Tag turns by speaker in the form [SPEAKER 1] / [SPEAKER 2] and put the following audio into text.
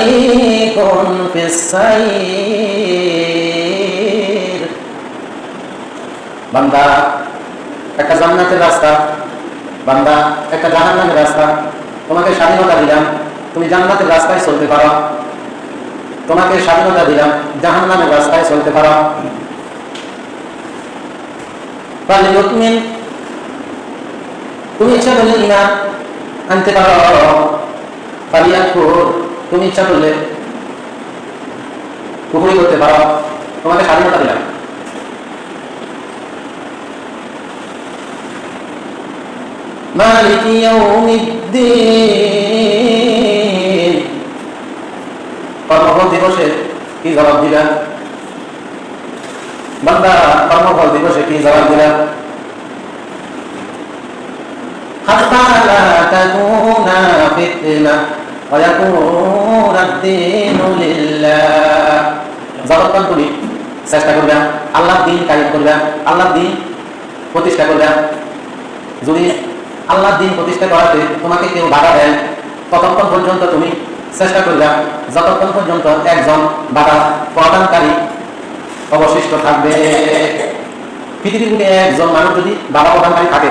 [SPEAKER 1] ফারিকুন ফিস সাইর। বান্দা একটা জান্নাতের রাস্তা, বান্দা একটা জাহান্নামের রাস্তা। তোমাকে স্বাধীনতা দিলাম, তুমি জান্নাতের রাস্তায় চলতে পারো। তোমাকে স্বাধীনতা দিলাম, জাহান্নামের রাস্তায় চলতে পারো। ফালিউমিন, তুমি ইচ্ছা করলে ঈমান আনতে পারো। ফালিয়াকফুর, তুমি ইচ্ছা করলে কুফরি করতে পারো। তোমাকে স্বাধীনতা দিলাম। মালিকি ইয়াউমিদ্দিন, কর্মফল দিবসে কি জবাব দিলা? বান্দা কর্মফল দিবসে কি জবাব দিলা? হাত্তা লা তাকুনা ফিতনা ওয়া ইয়াকুনা আদ-দীনু লিল্লাহ। যতক্ষণ তুমি চেষ্টা করবে আল্লাহর দ্বীন কায়েম করবে, আল্লাহর দ্বীন প্রতিষ্ঠা করবে। যদি আল্লাহর দ্বীন প্রতিষ্ঠা করাতে তোমাকে কেউ বাধা দেয়, ততক্ষণ পর্যন্ত তুমি চেষ্টা করবে, যতক্ষণ পর্যন্ত একজন বাধা প্রদানকারী অবশিষ্ট থাকবে। পৃথিবীর বুকে একজন মানুষ যদি বাধা প্রদানকারী থাকে,